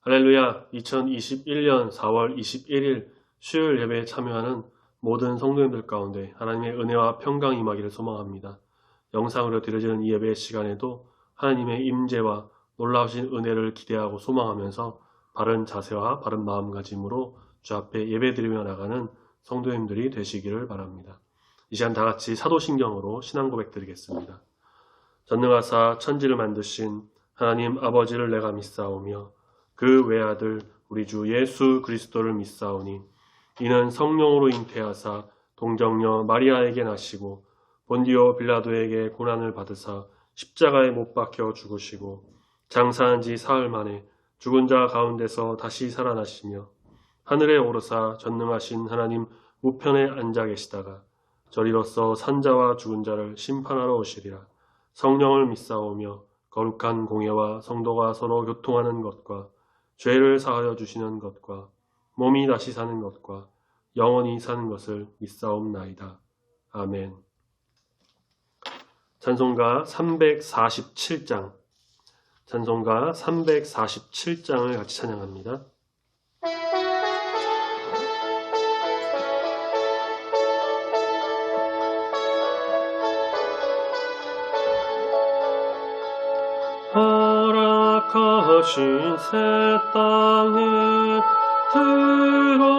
할렐루야. 2021년 4월 21일 수요일 예배에 참여하는 모든 성도님들 가운데 하나님의 은혜와 평강이 임하기를 소망합니다. 영상으로 드려지는 이 예배 시간에도 하나님의 임재와 놀라우신 은혜를 기대하고 소망하면서 바른 자세와 바른 마음가짐으로 주 앞에 예배드리며 나가는 성도님들이 되시기를 바랍니다. 이 시간 다 같이 사도신경으로 신앙 고백 드리겠습니다. 전능하사 천지를 만드신 하나님 아버지를 내가 믿사오며 그 외아들 우리 주 예수 그리스도를 믿사오니 이는 성령으로 잉태하사 동정녀 마리아에게 나시고 본디오 빌라도에게 고난을 받으사 십자가에 못 박혀 죽으시고 장사한 지 사흘 만에 죽은 자 가운데서 다시 살아나시며 하늘에 오르사 전능하신 하나님 우편에 앉아 계시다가 저리로서 산자와 죽은 자를 심판하러 오시리라. 성령을 믿사오며 거룩한 공예와 성도가 서로 교통하는 것과 죄를 사하여 주시는 것과 몸이 다시 사는 것과 영원히 사는 것을 믿사옵나이다. 아멘. 찬송가 347장 찬송가 347장을 같이 찬양합니다. 허락하신 새 땅에 들어가려면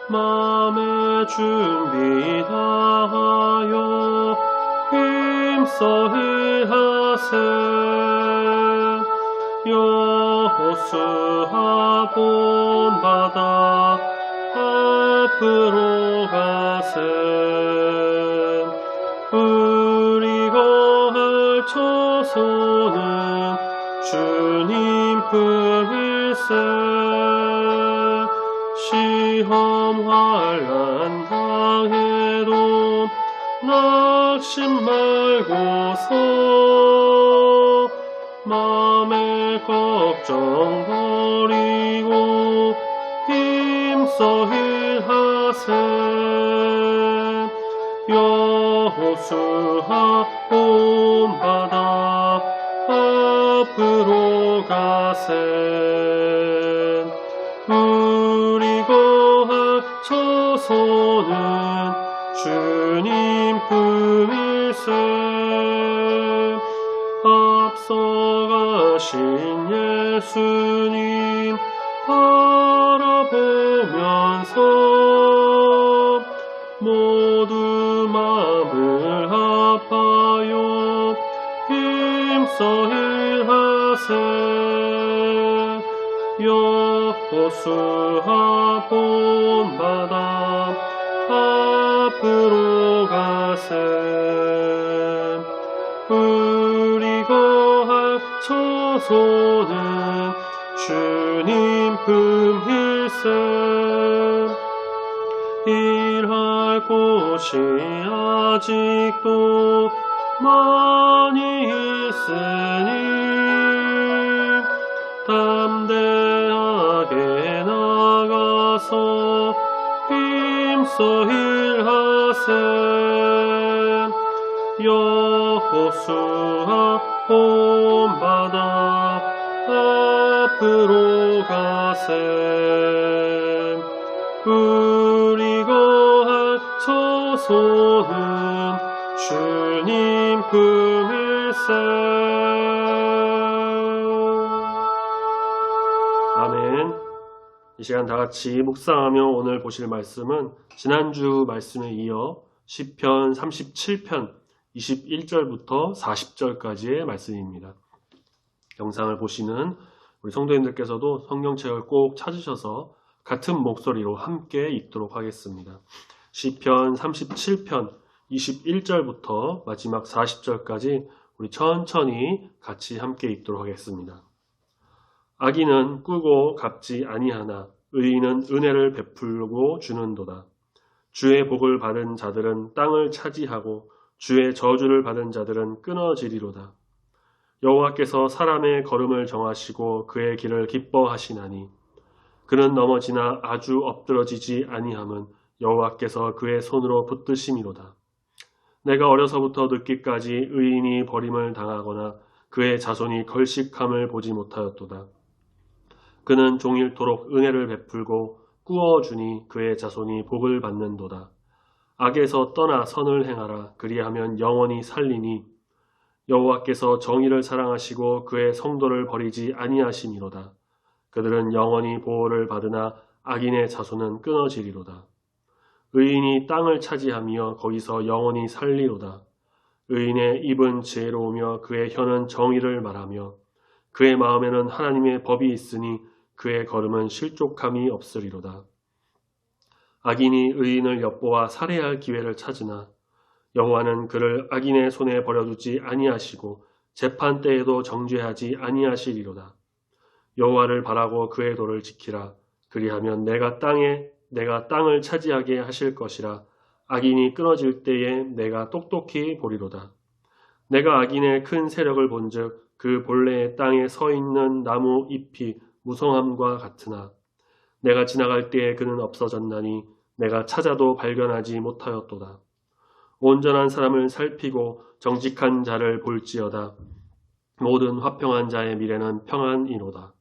마음의 준비 다하여 힘써 일하세. 여호수아 본받아 앞으로 가세. 처소는 주님 품일세. 시험 환난 당해도 낙심 말고서 마음의 걱정 버리고 힘써 일하세. 여호수아 본받아 앞으로 가세. 우리 거할 처소는 주님 품일세. 앞서가신 예수님 바라보면서 모두 마음을 합하여 힘써 일하세. 여호수아 본받아 앞으로 가세. 우리 거할 처소는 주님 품일세. 일할 곳이 아직도 많이 있으니 담대하게 나가서 힘써 일하세. 여호수아 본받아 앞으로 가세. 우리 거할 처소는 주님 품일세. 아멘. 이 시간 다 같이 묵상하며 오늘 보실 말씀은 지난주 말씀에 이어 시편 37편 21절부터 40절까지의 말씀입니다. 영상을 보시는 우리 성도님들께서도 성경책을 꼭 찾으셔서 같은 목소리로 함께 읽도록 하겠습니다. 시편 37편 21절부터 마지막 40절까지 우리 천천히 같이 함께 읽도록 하겠습니다. 악인은 꾸고 갚지 아니하나 의인은 은혜를 베풀고 주는도다. 주의 복을 받은 자들은 땅을 차지하고 주의 저주를 받은 자들은 끊어지리로다. 여호와께서 사람의 걸음을 정하시고 그의 길을 기뻐하시나니 그는 넘어지나 아주 엎드러지지 아니함은 여호와께서 그의 손으로 붙드심이로다. 내가 어려서부터 늙기까지 의인이 버림을 당하거나 그의 자손이 걸식함을 보지 못하였도다. 그는 종일토록 은혜를 베풀고 꾸어주니 그의 자손이 복을 받는도다. 악에서 떠나 선을 행하라. 그리하면 영원히 살리니 여호와께서 정의를 사랑하시고 그의 성도를 버리지 아니하심이로다. 그들은 영원히 보호를 받으나 악인의 자손은 끊어지리로다. 의인이 땅을 차지하며 거기서 영원히 살리로다. 의인의 입은 지혜로우며 그의 혀는 정의를 말하며 그의 마음에는 하나님의 법이 있으니 그의 걸음은 실족함이 없으리로다. 악인이 의인을 엿보아 살해할 기회를 찾으나 여호와는 그를 악인의 손에 버려두지 아니하시고 재판 때에도 정죄하지 아니하시리로다. 여호와를 바라고 그의 도를 지키라. 그리하면 내가 땅을 차지하게 하실 것이라. 악인이 끊어질 때에 내가 똑똑히 보리로다. 내가 악인의 큰 세력을 본즉 그 본래의 땅에 서 있는 나무 잎이 무성함과 같으나 내가 지나갈 때에 그는 없어졌나니 내가 찾아도 발견하지 못하였도다. 온전한 사람을 살피고 정직한 자를 볼지어다. 모든 화평한 자의 미래는 평안이로다.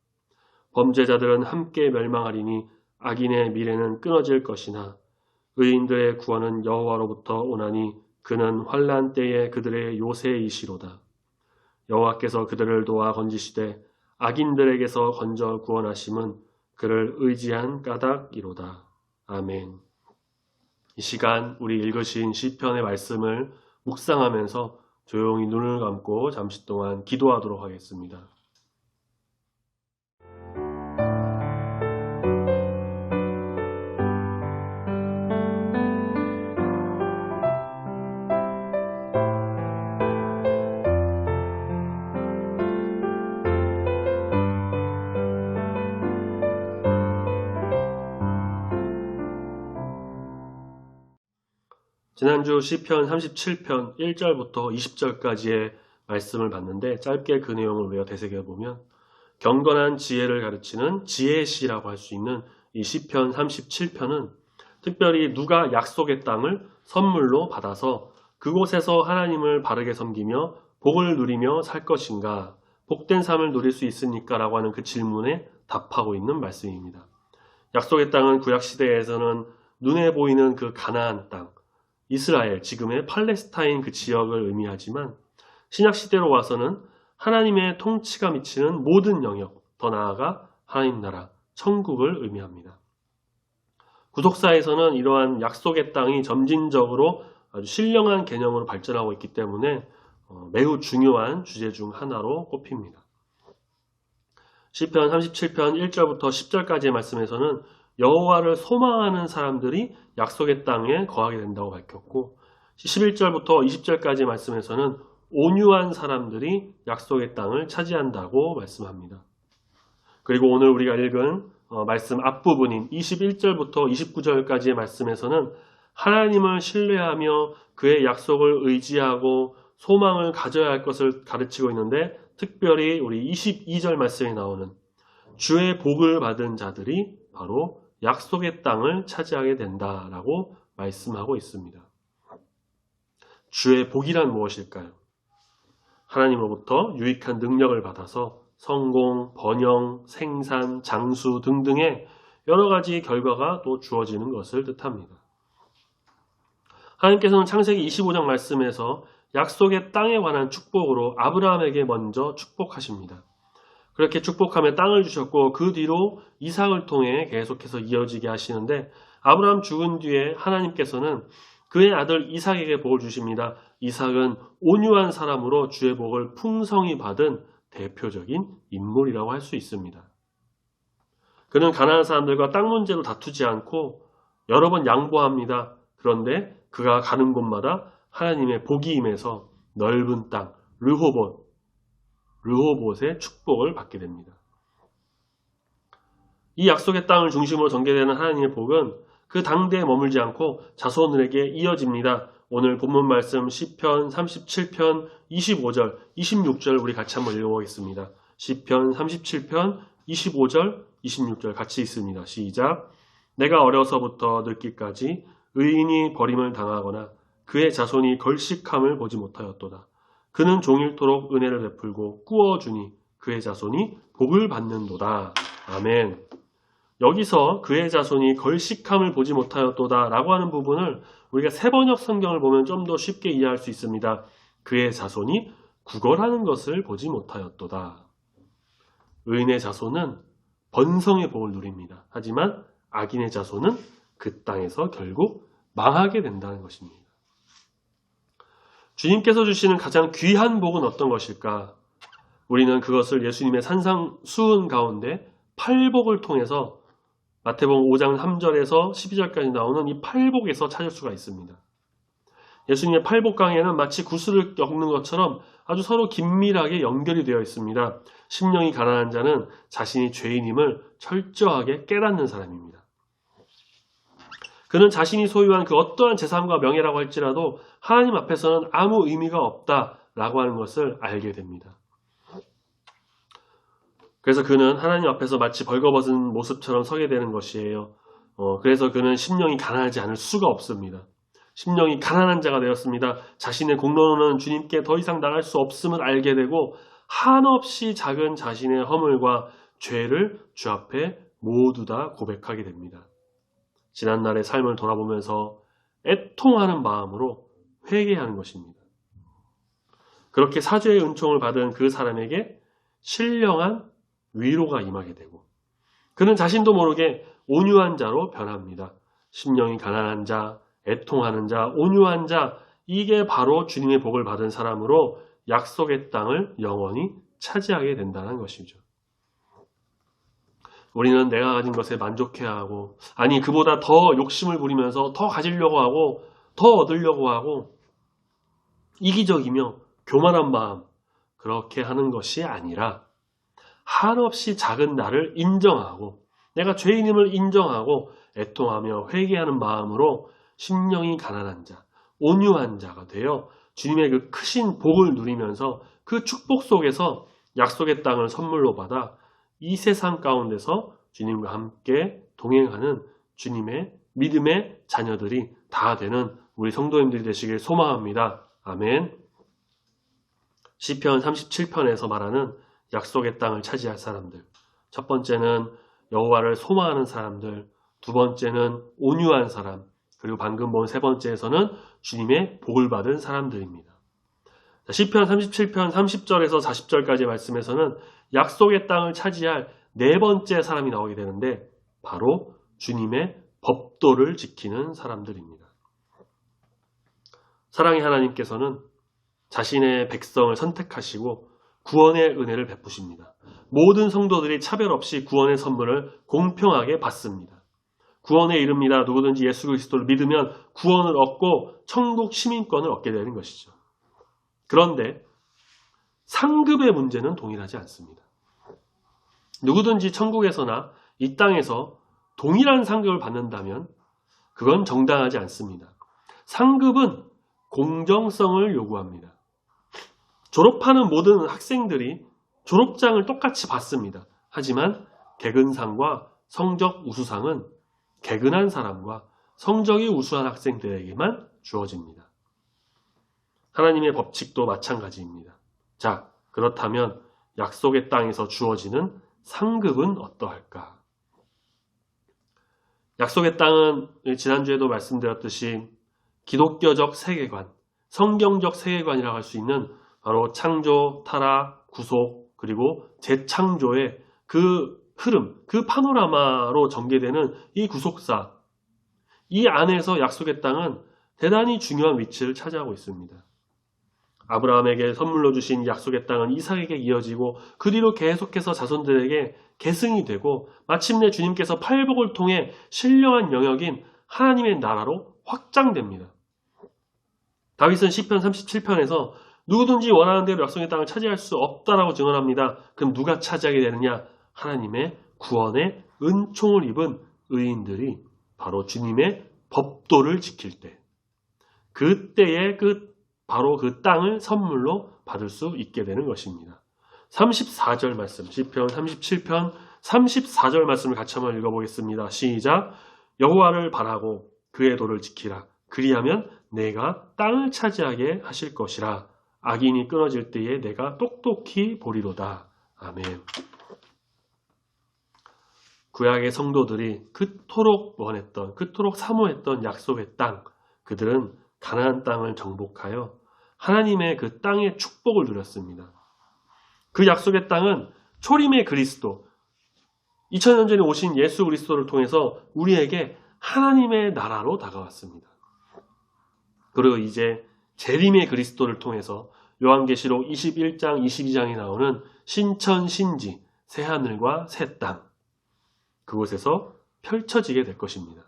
범죄자들은 함께 멸망하리니 악인의 미래는 끊어질 것이나 의인들의 구원은 여호와로부터 오나니 그는 환난 때에 그들의 요새이시로다. 여호와께서 그들을 도와 건지시되 악인들에게서 건져 구원하심은 그를 의지한 까닭이로다. 아멘. 이 시간 우리 읽으신 시편의 말씀을 묵상하면서 조용히 눈을 감고 잠시 동안 기도하도록 하겠습니다. 지난주 시편 37편 1절부터 20절까지의 말씀을 봤는데 짧게 그 내용을 우리가 되새겨보면 경건한 지혜를 가르치는 지혜시라고 할 수 있는 이 시편 37편은 특별히 누가 약속의 땅을 선물로 받아서 그곳에서 하나님을 바르게 섬기며 복을 누리며 살 것인가, 복된 삶을 누릴 수 있습니까? 라고 하는 그 질문에 답하고 있는 말씀입니다. 약속의 땅은 구약시대에서는 눈에 보이는 그 가나안 땅, 이스라엘, 지금의 팔레스타인 그 지역을 의미하지만 신약시대로 와서는 하나님의 통치가 미치는 모든 영역, 더 나아가 하나님 나라, 천국을 의미합니다. 구속사에서는 이러한 약속의 땅이 점진적으로 아주 신령한 개념으로 발전하고 있기 때문에 매우 중요한 주제 중 하나로 꼽힙니다. 시편 37편 1절부터 10절까지의 말씀에서는 여호와를 소망하는 사람들이 약속의 땅에 거하게 된다고 밝혔고 11절부터 20절까지 말씀에서는 온유한 사람들이 약속의 땅을 차지한다고 말씀합니다. 그리고 오늘 우리가 읽은 말씀 앞부분인 21절부터 29절까지의 말씀에서는 하나님을 신뢰하며 그의 약속을 의지하고 소망을 가져야 할 것을 가르치고 있는데 특별히 우리 22절 말씀에 나오는 주의 복을 받은 자들이 바로 약속의 땅을 차지하게 된다라고 말씀하고 있습니다. 주의 복이란 무엇일까요? 하나님으로부터 유익한 능력을 받아서 성공, 번영, 생산, 장수 등등의 여러 가지 결과가 또 주어지는 것을 뜻합니다. 하나님께서는 창세기 25장 말씀에서 약속의 땅에 관한 축복으로 아브라함에게 먼저 축복하십니다. 그렇게 축복하며 땅을 주셨고 그 뒤로 이삭을 통해 계속해서 이어지게 하시는데 아브라함 죽은 뒤에 하나님께서는 그의 아들 이삭에게 복을 주십니다. 이삭은 온유한 사람으로 주의 복을 풍성히 받은 대표적인 인물이라고 할 수 있습니다. 그는 가나안 사람들과 땅 문제로 다투지 않고 여러 번 양보합니다. 그런데 그가 가는 곳마다 하나님의 복이 임해서 넓은 땅, 르호봇의 축복을 받게 됩니다. 이 약속의 땅을 중심으로 전개되는 하나님의 복은 그 당대에 머물지 않고 자손들에게 이어집니다. 오늘 본문 말씀 시편 37편 25절, 26절 우리 같이 한번 읽어보겠습니다. 시편 37편 25절, 26절 같이 읽습니다. 시작. 내가 어려서부터 늙기까지 의인이 버림을 당하거나 그의 자손이 걸식함을 보지 못하였도다. 그는 종일토록 은혜를 베풀고 꾸어주니 그의 자손이 복을 받는도다. 아멘. 여기서 그의 자손이 걸식함을 보지 못하였도다 라고 하는 부분을 우리가 새번역 성경을 보면 좀 더 쉽게 이해할 수 있습니다. 그의 자손이 구걸하는 것을 보지 못하였도다. 의인의 자손은 번성의 복을 누립니다. 하지만 악인의 자손은 그 땅에서 결국 망하게 된다는 것입니다. 주님께서 주시는 가장 귀한 복은 어떤 것일까? 우리는 그것을 예수님의 산상수훈 가운데 팔복을 통해서 마태복음 5장 3절에서 12절까지 나오는 이 팔복에서 찾을 수가 있습니다. 예수님의 팔복 강해는 마치 구슬을 엮는 것처럼 아주 서로 긴밀하게 연결이 되어 있습니다. 심령이 가난한 자는 자신이 죄인임을 철저하게 깨닫는 사람입니다. 그는 자신이 소유한 그 어떠한 재산과 명예라고 할지라도 하나님 앞에서는 아무 의미가 없다라고 하는 것을 알게 됩니다. 그래서 그는 하나님 앞에서 마치 벌거벗은 모습처럼 서게 되는 것이에요. 그래서 그는 심령이 가난하지 않을 수가 없습니다. 심령이 가난한 자가 되었습니다. 자신의 공로는 주님께 더 이상 나갈 수 없음을 알게 되고 한없이 작은 자신의 허물과 죄를 주 앞에 모두 다 고백하게 됩니다. 지난날의 삶을 돌아보면서 애통하는 마음으로 회개하는 것입니다. 그렇게 사죄의 은총을 받은 그 사람에게 신령한 위로가 임하게 되고 그는 자신도 모르게 온유한 자로 변합니다. 심령이 가난한 자, 애통하는 자, 온유한 자, 이게 바로 주님의 복을 받은 사람으로 약속의 땅을 영원히 차지하게 된다는 것이죠. 우리는 내가 가진 것에 만족해야 하고, 아니 그보다 더 욕심을 부리면서 더 가지려고 하고, 더 얻으려고 하고, 이기적이며 교만한 마음, 그렇게 하는 것이 아니라 한없이 작은 나를 인정하고 내가 죄인임을 인정하고 애통하며 회개하는 마음으로 심령이 가난한 자, 온유한 자가 되어 주님의 그 크신 복을 누리면서 그 축복 속에서 약속의 땅을 선물로 받아 이 세상 가운데서 주님과 함께 동행하는 주님의 믿음의 자녀들이 다 되는 우리 성도님들이 되시길 소망합니다. 아멘. 시편 37편에서 말하는 약속의 땅을 차지할 사람들. 첫 번째는 여호와를 소망하는 사람들, 두 번째는 온유한 사람, 그리고 방금 본 세 번째에서는 주님의 복을 받은 사람들입니다. 시편 37편 30절에서 40절까지 말씀에서는 약속의 땅을 차지할 네 번째 사람이 나오게 되는데 바로 주님의 법도를 지키는 사람들입니다. 사랑의 하나님께서는 자신의 백성을 선택하시고 구원의 은혜를 베푸십니다. 모든 성도들이 차별 없이 구원의 선물을 공평하게 받습니다. 구원에 이릅니다. 누구든지 예수 그리스도를 믿으면 구원을 얻고 천국 시민권을 얻게 되는 것이죠. 그런데 상급의 문제는 동일하지 않습니다. 누구든지 천국에서나 이 땅에서 동일한 상급을 받는다면 그건 정당하지 않습니다. 상급은 공정성을 요구합니다. 졸업하는 모든 학생들이 졸업장을 똑같이 받습니다. 하지만 개근상과 성적 우수상은 개근한 사람과 성적이 우수한 학생들에게만 주어집니다. 하나님의 법칙도 마찬가지입니다. 자, 그렇다면 약속의 땅에서 주어지는 상급은 어떠할까? 약속의 땅은 지난주에도 말씀드렸듯이 기독교적 세계관, 성경적 세계관이라고 할 수 있는 바로 창조, 타락, 구속, 그리고 재창조의 그 흐름, 그 파노라마로 전개되는 이 구속사, 이 안에서 약속의 땅은 대단히 중요한 위치를 차지하고 있습니다. 아브라함에게 선물로 주신 약속의 땅은 이삭에게 이어지고 그 뒤로 계속해서 자손들에게 계승이 되고 마침내 주님께서 팔복을 통해 신령한 영역인 하나님의 나라로 확장됩니다. 다윗은 시편 37편에서 누구든지 원하는 대로 약속의 땅을 차지할 수 없다라고 증언합니다. 그럼 누가 차지하게 되느냐? 하나님의 구원의 은총을 입은 의인들이 바로 주님의 법도를 지킬 때, 그때에 바로 그 땅을 선물로 받을 수 있게 되는 것입니다. 34절 말씀, 시편 37편 34절 말씀을 같이 한번 읽어보겠습니다. 시작. 여호와를 바라고 그의 도를 지키라. 그리하면 내가 땅을 차지하게 하실 것이라. 악인이 끊어질 때에 내가 똑똑히 보리로다. 아멘. 구약의 성도들이 그토록 원했던, 그토록 사모했던 약속의 땅, 그들은 가나안 땅을 정복하여 하나님의 그 땅의 축복을 누렸습니다. 그 약속의 땅은 초림의 그리스도, 2000년 전에 오신 예수 그리스도를 통해서 우리에게 하나님의 나라로 다가왔습니다. 그리고 이제 재림의 그리스도를 통해서 요한계시록 21장, 22장에 나오는 신천, 신지, 새하늘과 새 땅, 그곳에서 펼쳐지게 될 것입니다.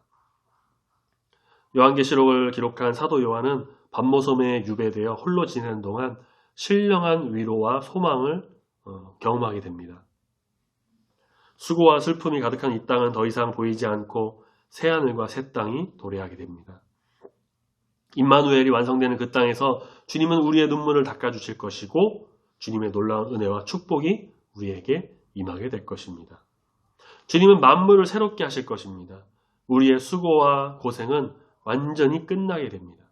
요한계시록을 기록한 사도 요한은 반모섬에 유배되어 홀로 지내는 동안 신령한 위로와 소망을 경험하게 됩니다. 수고와 슬픔이 가득한 이 땅은 더 이상 보이지 않고 새하늘과 새 땅이 도래하게 됩니다. 임마누엘이 완성되는 그 땅에서 주님은 우리의 눈물을 닦아주실 것이고 주님의 놀라운 은혜와 축복이 우리에게 임하게 될 것입니다. 주님은 만물을 새롭게 하실 것입니다. 우리의 수고와 고생은 완전히 끝나게 됩니다.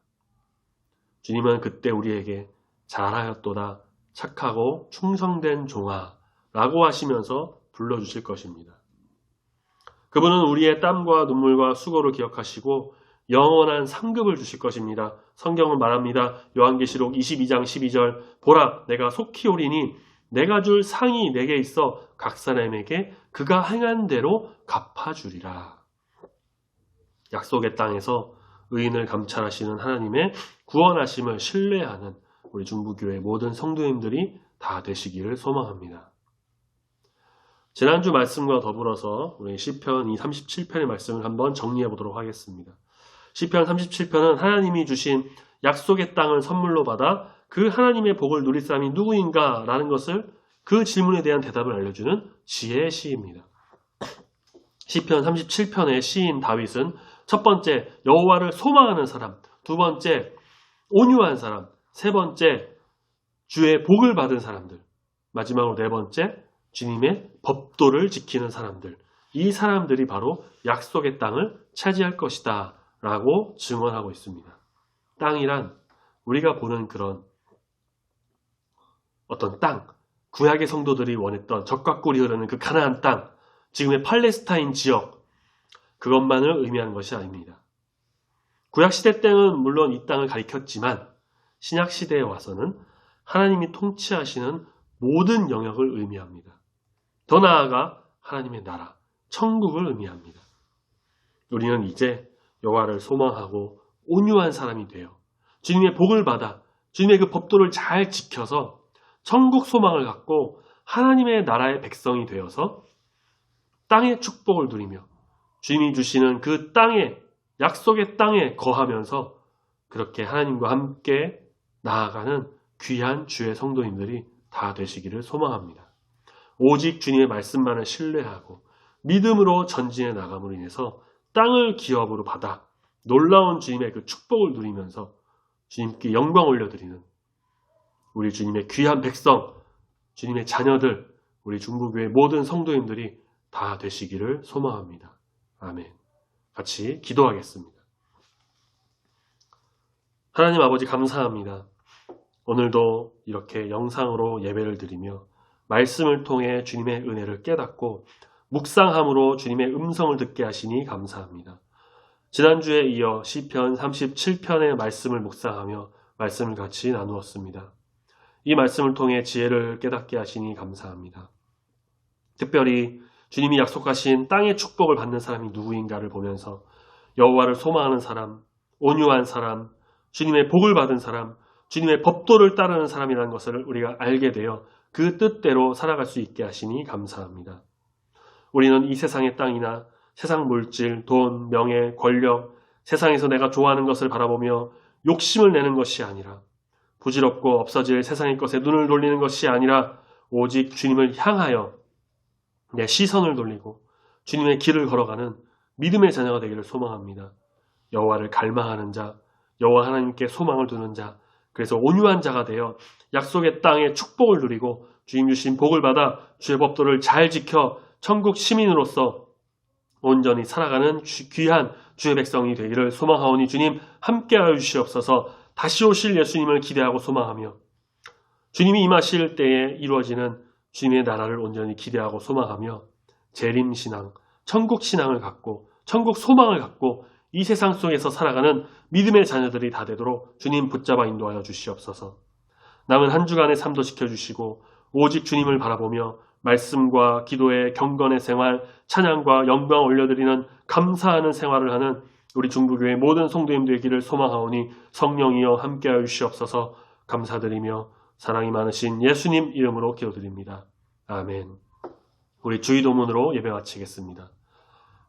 주님은 그때 우리에게 잘하였도다 착하고 충성된 종아 라고 하시면서 불러주실 것입니다. 그분은 우리의 땀과 눈물과 수고를 기억하시고 영원한 상급을 주실 것입니다. 성경은 말합니다. 요한계시록 22장 12절 보라 내가 속히 오리니 내가 줄 상이 내게 있어 각 사람에게 그가 행한 대로 갚아주리라. 약속의 땅에서 의인을 감찰하시는 하나님의 구원하심을 신뢰하는 우리 중부교회 모든 성도님들이 다 되시기를 소망합니다. 지난주 말씀과 더불어서 우리 시편 37편의 말씀을 한번 정리해 보도록 하겠습니다. 시편 37편은 하나님이 주신 약속의 땅을 선물로 받아 그 하나님의 복을 누릴 사람이 누구인가 라는 것을 그 질문에 대한 대답을 알려주는 지혜의 시입니다. 시편 37편의 시인 다윗은 첫 번째 여호와를 소망하는 사람, 두 번째 온유한 사람, 세 번째 주의 복을 받은 사람들, 마지막으로 네 번째 주님의 법도를 지키는 사람들, 이 사람들이 바로 약속의 땅을 차지할 것이다 라고 증언하고 있습니다. 땅이란 우리가 보는 그런 어떤 땅, 구약의 성도들이 원했던 적과 꿀이 흐르는 그 가나안 땅, 지금의 팔레스타인 지역, 그것만을 의미하는 것이 아닙니다. 구약시대 때는 물론 이 땅을 가리켰지만 신약시대에 와서는 하나님이 통치하시는 모든 영역을 의미합니다. 더 나아가 하나님의 나라, 천국을 의미합니다. 우리는 이제 여호와를 소망하고 온유한 사람이 되어 주님의 복을 받아 주님의 그 법도를 잘 지켜서 천국 소망을 갖고 하나님의 나라의 백성이 되어서 땅의 축복을 누리며 주님이 주시는 그 땅에, 약속의 땅에 거하면서 그렇게 하나님과 함께 나아가는 귀한 주의 성도님들이 다 되시기를 소망합니다. 오직 주님의 말씀만을 신뢰하고 믿음으로 전진해 나감으로 인해서 땅을 기업으로 받아 놀라운 주님의 그 축복을 누리면서 주님께 영광 올려드리는 우리 주님의 귀한 백성, 주님의 자녀들, 우리 중부교회 모든 성도님들이 다 되시기를 소망합니다. 아멘. 같이 기도하겠습니다. 하나님 아버지 감사합니다. 오늘도 이렇게 영상으로 예배를 드리며 말씀을 통해 주님의 은혜를 깨닫고 묵상함으로 주님의 음성을 듣게 하시니 감사합니다. 지난주에 이어 시편 37편의 말씀을 묵상하며 말씀을 같이 나누었습니다. 이 말씀을 통해 지혜를 깨닫게 하시니 감사합니다. 특별히 주님이 약속하신 땅의 축복을 받는 사람이 누구인가를 보면서 여호와를 소망하는 사람, 온유한 사람, 주님의 복을 받은 사람, 주님의 법도를 따르는 사람이라는 것을 우리가 알게 되어 그 뜻대로 살아갈 수 있게 하시니 감사합니다. 우리는 이 세상의 땅이나 세상 물질, 돈, 명예, 권력, 세상에서 내가 좋아하는 것을 바라보며 욕심을 내는 것이 아니라 부질없고 없어질 세상의 것에 눈을 돌리는 것이 아니라 오직 주님을 향하여 내 시선을 돌리고 주님의 길을 걸어가는 믿음의 자녀가 되기를 소망합니다. 여호와를 갈망하는 자, 여호와 하나님께 소망을 두는 자, 그래서 온유한 자가 되어 약속의 땅의 축복을 누리고 주님 주신 복을 받아 주의 법도를 잘 지켜 천국 시민으로서 온전히 살아가는 귀한 주의 백성이 되기를 소망하오니 주님 함께하여 주시옵소서. 다시 오실 예수님을 기대하고 소망하며 주님이 임하실 때에 이루어지는 주님의 나라를 온전히 기대하고 소망하며 재림신앙, 천국신앙을 갖고 천국 소망을 갖고 이 세상 속에서 살아가는 믿음의 자녀들이 다 되도록 주님 붙잡아 인도하여 주시옵소서. 남은 한 주간의 삶도 지켜주시고 오직 주님을 바라보며 말씀과 기도의 경건의 생활, 찬양과 영광 올려드리는 감사하는 생활을 하는 우리 중부교회 모든 성도님 되기를 소망하오니 성령이여 함께하여 주시옵소서. 감사드리며 사랑이 많으신 예수님 이름으로 기도드립니다. 아멘. 우리 주의도문으로 예배 마치겠습니다.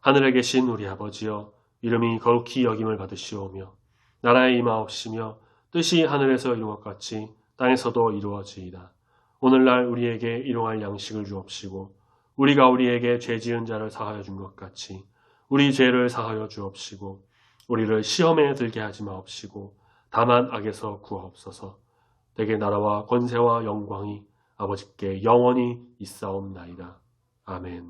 하늘에 계신 우리 아버지여, 이름이 거룩히 여김을 받으시오며 나라에 임하옵시며 뜻이 하늘에서 이룬 것 같이 땅에서도 이루어지이다. 오늘날 우리에게 일용할 양식을 주옵시고 우리가 우리에게 죄 지은 자를 사하여 준 것 같이 우리 죄를 사하여 주옵시고 우리를 시험에 들게 하지 마옵시고 다만 악에서 구하옵소서. 내게 나라와 권세와 영광이 아버지께 영원히 있사옵나이다. 아멘.